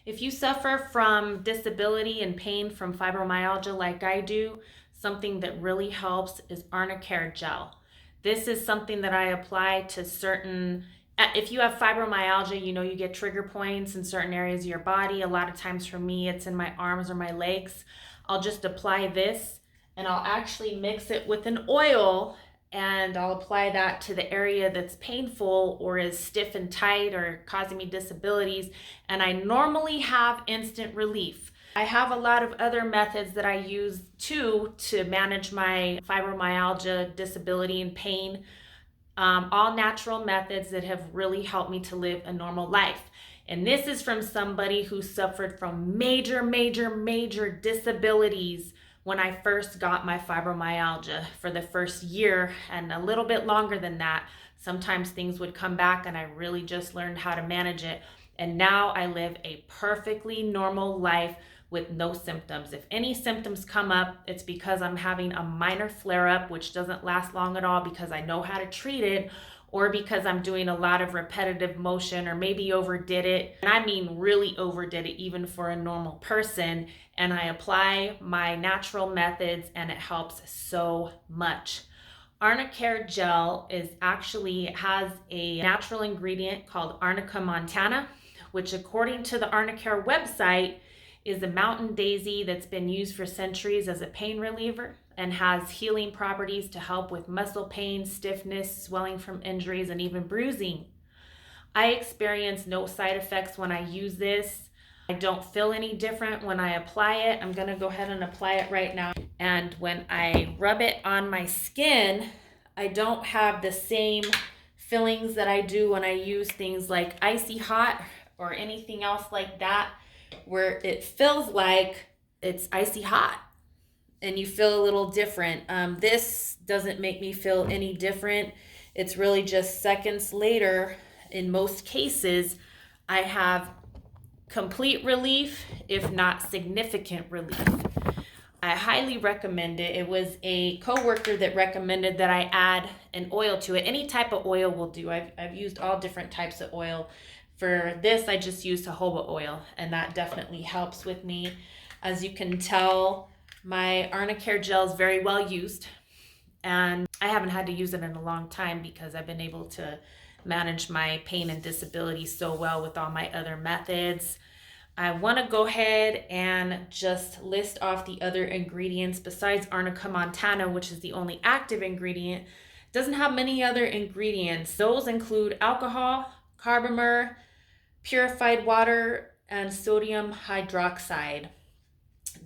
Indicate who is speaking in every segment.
Speaker 1: If you suffer from disability and pain from fibromyalgia like I do, something that really helps is Arnicare Gel. This is something that I apply to certain, if you have fibromyalgia, you get trigger points in certain areas of your body. A lot of times for me, it's in my arms or my legs. I'll just apply this and I'll actually mix it with an oil and I'll apply that to the area that's painful or is stiff and tight or causing me disabilities. And I normally have instant relief. I have a lot of other methods that I use too to manage my fibromyalgia, disability, and pain. All natural methods that have really helped me to live a normal life. And this is from somebody who suffered from major, major, major disabilities when I first got my fibromyalgia for the first year and a little bit longer than that. Sometimes things would come back and I really just learned how to manage it. And now I live a perfectly normal life with no symptoms. If any symptoms come up, it's because I'm having a minor flare-up, which doesn't last long at all because I know how to treat it, or because I'm doing a lot of repetitive motion or maybe overdid it. And I mean really overdid it even for a normal person. And I apply my natural methods and it helps so much. Arnicare Gel has a natural ingredient called Arnica montana, which according to the Arnicare website is a mountain daisy that's been used for centuries as a pain reliever and has healing properties to help with muscle pain, stiffness, swelling from injuries, and even bruising. I experience no side effects when I use this. I don't feel any different when I apply it. I'm gonna go ahead and apply it right now. And when I rub it on my skin, I don't have the same feelings that I do when I use things like icy hot or anything else like that, where it feels like it's icy hot and you feel a little different. This doesn't make me feel any different. It's really just seconds later. In most cases, I have complete relief, if not significant relief. I highly recommend it. It was a coworker that recommended that I add an oil to it. Any type of oil will do. I've used all different types of oil. For this, I just used jojoba oil, and that definitely helps with me. As you can tell, my Arnicare Gel is very well used, and I haven't had to use it in a long time because I've been able to manage my pain and disability so well with all my other methods. I want to go ahead and just list off the other ingredients besides Arnica montana, which is the only active ingredient. It doesn't have many other ingredients. Those include alcohol, carbomer, purified water, and sodium hydroxide.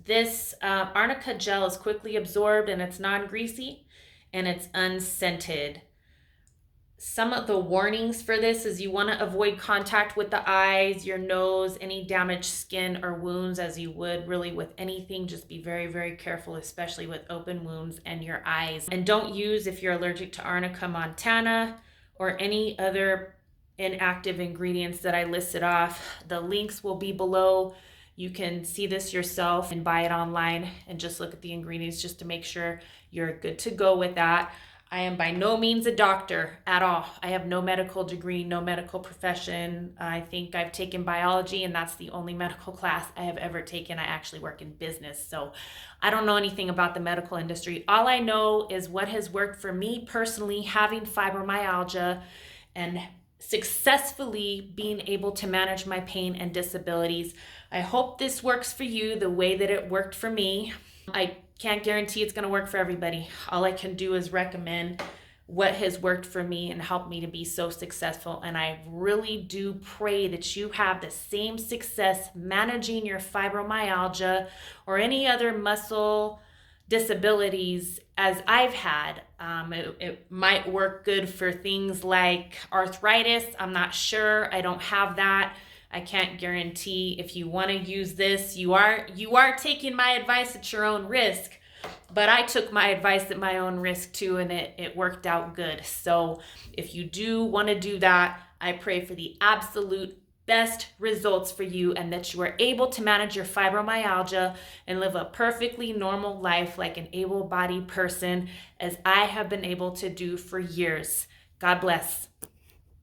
Speaker 1: This Arnica Gel is quickly absorbed and it's non-greasy and it's unscented. Some of the warnings for this is you want to avoid contact with the eyes, your nose, any damaged skin or wounds, as you would really with anything. Just be very, very careful, especially with open wounds and your eyes. And don't use if you're allergic to Arnica montana or any other inactive ingredients that I listed off. The links will be below. You can see this yourself and buy it online and just look at the ingredients just to make sure you're good to go with that. I am by no means a doctor at all. I have no medical degree, no medical profession. I think I've taken biology and that's the only medical class I have ever taken. I actually work in business, so I don't know anything about the medical industry. All I know is what has worked for me personally, having fibromyalgia and successfully being able to manage my pain and disabilities. I hope this works for you the way that it worked for me. I can't guarantee it's going to work for everybody. All I can do is recommend what has worked for me and helped me to be so successful. And I really do pray that you have the same success managing your fibromyalgia or any other muscle disabilities as I've had. It might work good for things like arthritis. I'm not sure. I don't have that. I can't guarantee. If you want to use this, you are taking my advice at your own risk. But I took my advice at my own risk too, and it worked out good. So if you do want to do that, I pray for the absolute best results for you and that you are able to manage your fibromyalgia and live a perfectly normal life like an able-bodied person, as I have been able to do for years. God bless.